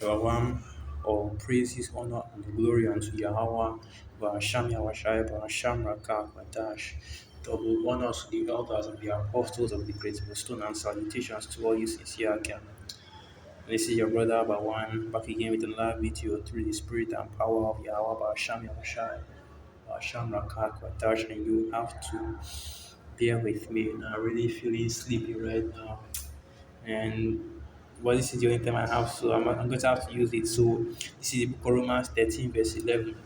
Shawam, all praises, honor, and glory unto Yahweh, Bahasham Yahweh, Bahasham Rakah, Badash. Double honors to the elders and the apostles of the great stone and salutations to all you sincere can. This is your brother Bawan back again with another video through the spirit and power of Yahweh, Bahasham Yahweh, Bahasham Rakah, Badash, and you have to bear with me. I'm really feeling sleepy right now. And this is the only time I have, so I'm going to have to use it. So this is the book of Romans 13, verse 11.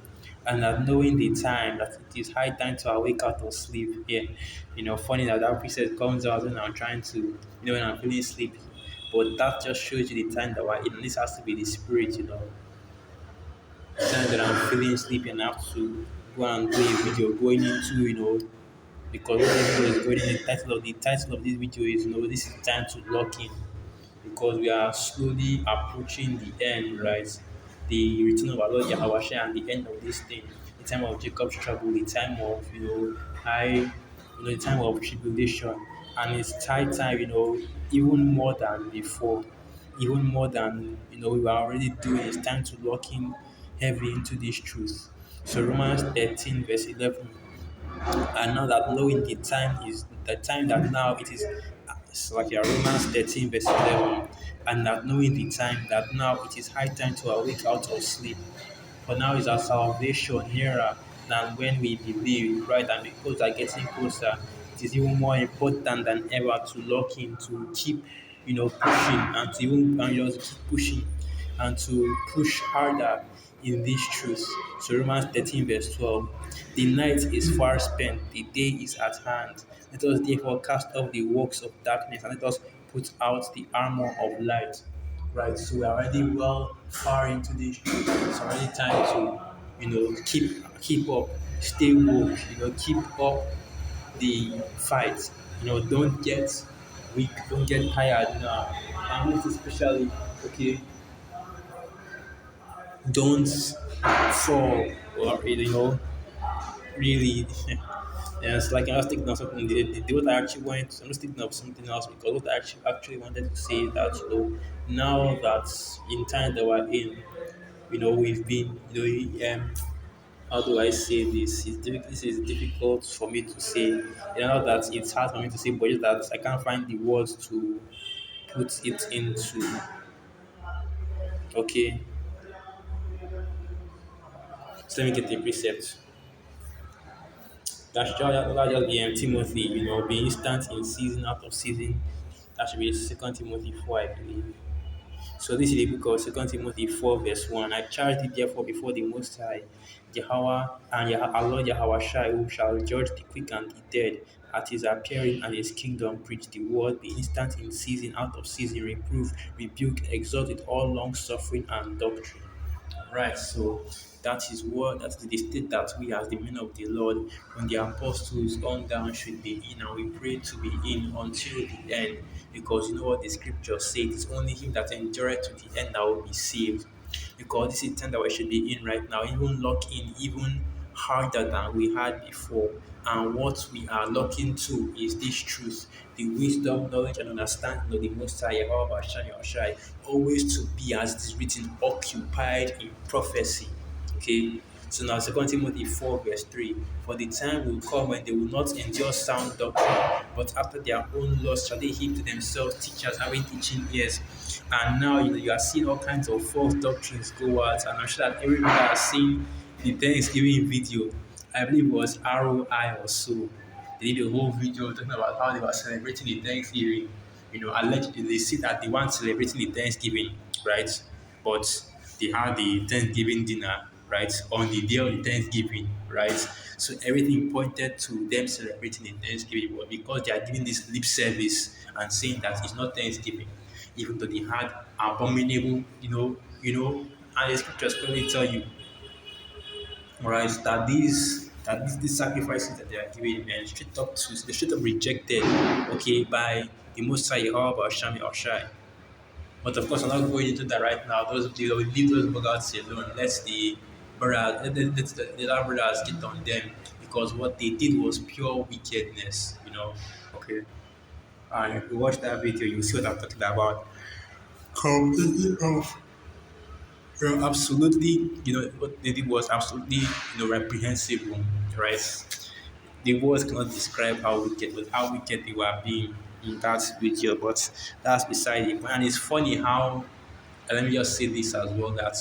And that knowing the time, that it is high time to awake out of sleep. Yeah, funny that preset comes out when I'm trying to, when I'm feeling sleepy. But that just shows you the time that we're in. This has to be the spirit, the time that I'm feeling sleepy and I have to go and do a video going into, because what this video is going in, the title of this video is, this is time to lock in, because we are slowly approaching the end, right? The return of our Lord Yahweh and the end of this thing, the time of Jacob's trouble, the time of the time of tribulation, and it's high time, even more than before, even more than we were already doing. It's time to lock in heavy into this truth. So Romans 13 verse 11, and now that knowing the time is the time that now it is, it's like Romans 13 verse 11, and that knowing the time that now it is high time to awake out of sleep, for now is our salvation nearer than when we believe, right? And because are getting closer, it is even more important than ever to lock in, to keep pushing, and to even and just keep pushing and to push harder in this truth. So Romans 13 verse 12, the night is far spent, the day is at hand. Let us therefore cast off the works of darkness and let us put out the armor of light. Right, so we're already well far into this truth. It's already time to, keep up, stay woke, keep up the fight. Don't get weak, don't get tired. And most especially, okay, don't fall, or really. Yeah, it's like I was thinking of something. What I actually wanted, I'm just thinking of something else, because what I actually wanted to say that now that in time that we're in, we've been, how do I say this? This is difficult for me to say. Not that it's hard for me to say, but just that I can't find the words to put it into. Okay, so let me get the precept. That just be Timothy, be instant in season, out of season. That should be Second Timothy 4, I believe. So this is the book of Second Timothy 4, verse 1. I charge thee therefore before the Most High, Jehovah and our Lord Yahweh Shai, who shall judge the quick and the dead at his appearing and his kingdom. Preach the word, be instant in season, out of season, reprove, rebuke, exhort with all long suffering and doctrine. Right, so that is the state that we as the men of the Lord, when the apostles on down, should be in, and we pray to be in until the end. Because you know what the scripture says, it's only him that endureth to the end that will be saved. Because this is the time that we should be in right now, even lock in even harder than we had before. And what we are looking to is this truth, the wisdom, knowledge, and understanding of the Most High, Yahweh Shai, always to be, as it is written, occupied in prophecy. Okay, so now 2 Timothy 4, verse 3, for the time will come when they will not endure sound doctrine, but after their own lust shall they heap to themselves teachers having teaching ears. And now you are seeing all kinds of false doctrines go out, and I'm sure that everybody has seen the Thanksgiving video. I believe it was ROI or so. They did a whole video talking about how they were celebrating the Thanksgiving. Allegedly they see that they weren't celebrating the Thanksgiving, right? But they had the Thanksgiving dinner, right, on the day of the Thanksgiving, right? So everything pointed to them celebrating the Thanksgiving, but because they are giving this lip service and saying that it's not Thanksgiving, even though they had abominable, and the scriptures clearly tell you, right, that these sacrifices that they are giving, and straight up rejected, okay, by the Most High Yahweh Shami Oshai. But of course, I'm not going into that right now. Those they will leave those buggouts alone. Let the other brothers get on them, because what they did was pure wickedness. Okay. And if you watch that video, you see what I'm talking about. Completely off. Well, absolutely, what they did was absolutely, reprehensible, right? The words cannot describe how wicked they were being in that video, but that's beside it. And it's funny how, let me just say this as well, that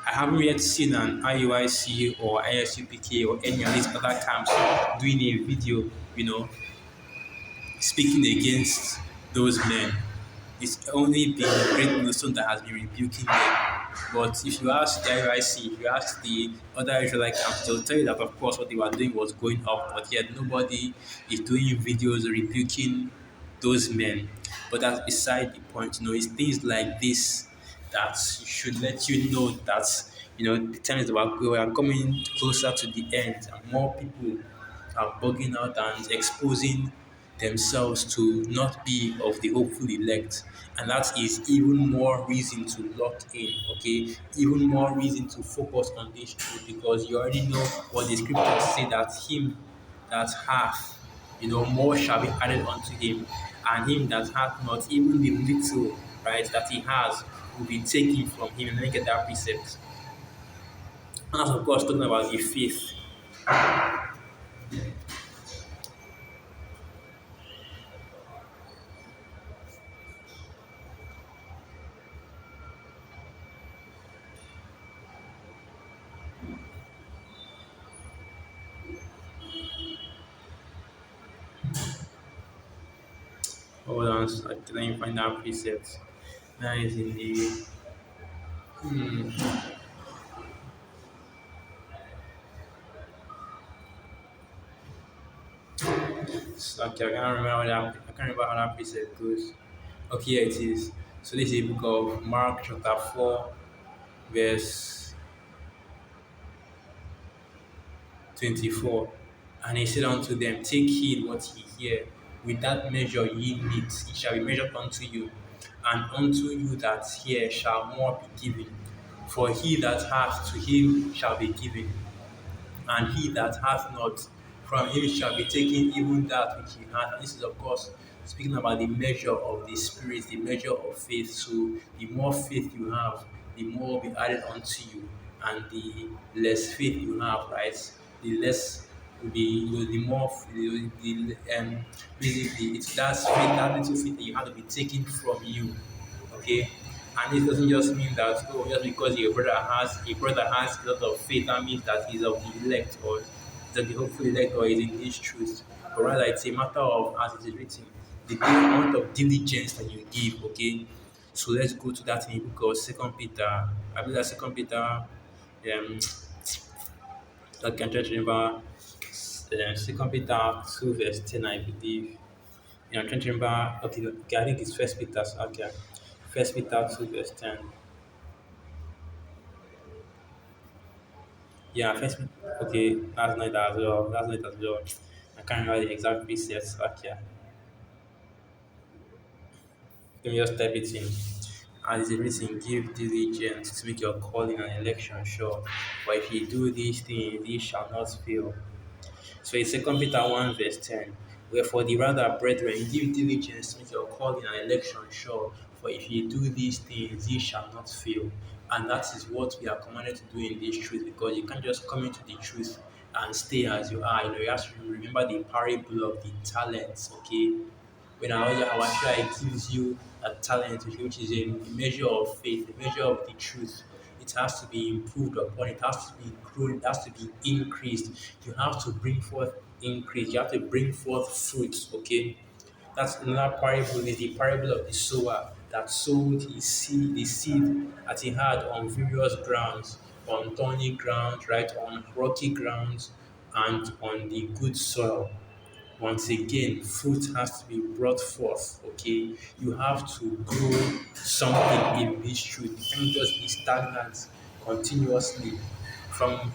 I haven't yet seen an IUIC or ISUPK or any of these other camps doing a video, speaking against those men. It's only been Great Millstone that has been rebuking them. But if you ask the IUIC, if you ask the other Israelite camps, they'll tell you that, of course, what they were doing was going up, but yet nobody is doing videos rebuking those men. But that's beside the point. It's things like this that should let you know that, the time is about we are coming closer to the end, and more people are bugging out and exposing themselves to not be of the hopeful elect. And that is even more reason to lock in, okay? Even more reason to focus on this truth, because you already know what the scriptures say, that him that hath, more shall be added unto him, and him that hath not, even the little, right, that he has will be taken from him. And then get that precept. And that's, of course, talking about the faith. Hold on, so let me find that precept. That is in the. Okay, I can't remember how that precept goes. Okay, here it is. So this is the book of Mark chapter 4, verse 24. And he said unto them, take heed what ye hear. With that measure ye meet, it shall be measured unto you, and unto you that hear shall more be given. For he that hath, to him shall be given, and he that hath not, from him shall be taken even that which he hath. And this is, of course, speaking about the measure of the Spirit, the measure of faith. So the more faith you have, the more will be added unto you, and the less faith you have, right? The less will be, the more, basically, it's that faith, that little faith that you have to be taken from you, okay? And it doesn't just mean that, oh, just because your brother has a lot of faith, that means that he's of the elect, or is of the hopeful elect, or is in this truth. But rather, it's a matter of, as it is written, the amount of diligence that you give. Okay, so let's go to that in the book of Second Peter. I believe that Second Peter, I can try to remember. Second Peter 2 verse 10, I believe. I'm trying to remember. Okay, I think it's First Peter. Okay, First Peter 2 verse 10. Yeah, first. Okay, that's not it as well. That's not it as well. I can't remember the exact precepts. Okay, let me just type it in. As it is written, give diligence to make your calling and election sure. For if you do these things, ye shall not fail. So in Second Peter 1 verse 10, wherefore the rather, brethren, give diligence to make your calling and election sure. For if ye do these things, ye shall not fail. And that is what we are commanded to do in this truth, because you can't just come into the truth and stay as you are. You have to remember the parable of the talents, okay? When our Shai gives you a talent, which is a measure of faith, a measure of the truth, it has to be improved upon, it has to be grown, it has to be increased. You have to bring forth increase, you have to bring forth fruits, okay? That's another parable, is the parable of the sower that sowed the seed that he had on various grounds, on thorny ground, right, on rocky grounds, and on the good soil. Once again, fruit has to be brought forth, okay? You have to grow something in this truth. You can't just be stagnant continuously from,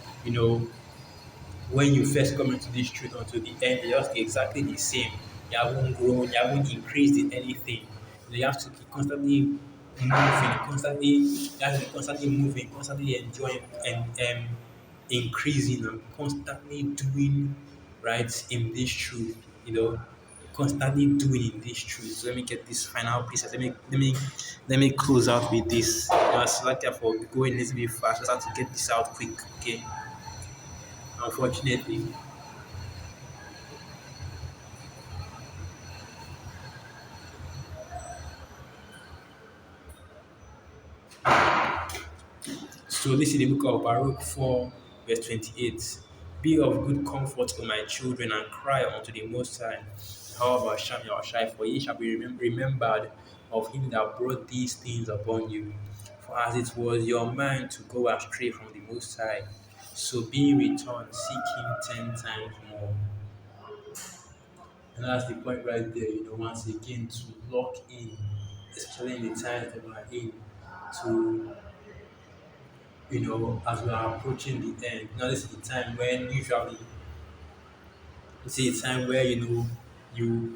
when you first come into this truth until the end, they're just exactly the same. You haven't grown, you haven't increased in anything. You have to keep constantly moving, constantly moving, constantly enjoying, and increasing, and constantly doing right in this truth. constantly doing in this truth. So let me get this final piece. Let me close out with this. So like for going a little bit fast. Just have to get this out quick. Okay. Unfortunately. So this is the book of Baruch 4, verse 28. Be of good comfort, O my children, and cry unto the Most High. However, Shem Yahushai, for ye shall be remembered of him that brought these things upon you. For as it was your mind to go astray from the Most High, so being returned, seek him 10 times more. And that's the point right there, once again to lock in, especially in the times that we are in, to as we are approaching the end. This is the time when usually it's a time where you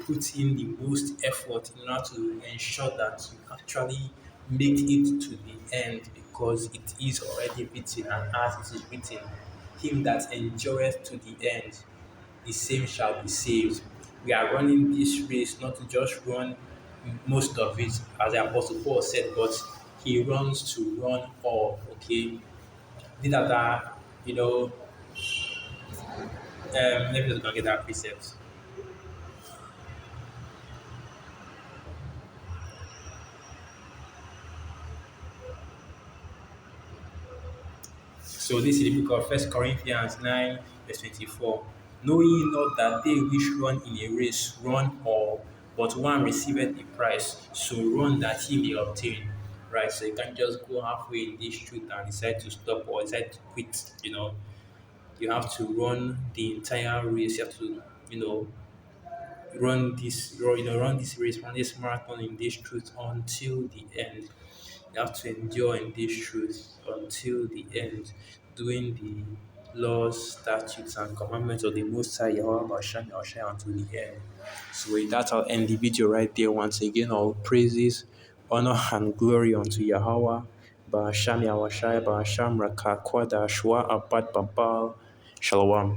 put in the most effort in order to ensure that you actually make it to the end because it is already written, and as it is written, him that endureth to the end, the same shall be saved. We are running this race not to just run most of it, as the Apostle Paul said, but he runs to run all. Okay, these are let me just go and get that precept. So this is the book of First Corinthians 9, verse 24. Know ye not that they which run in a race run all, but one receiveth the prize, so run that he may obtain. Right, so you can't just go halfway in this truth and decide to stop or decide to quit. You have to run the entire race. You have to, you know, run this race, run this marathon in this truth until the end. You have to endure in this truth until the end, doing the laws, statutes, and commandments of the Most High Yahweh Bashan Yahshua until the end. So with that, I'll end the video right there. Once again, all praises, honor, and glory unto Yahweh. Ba'asham Yahweh Shai, Ba'asham Rakakwada, Shua Abad Babal, Shalom.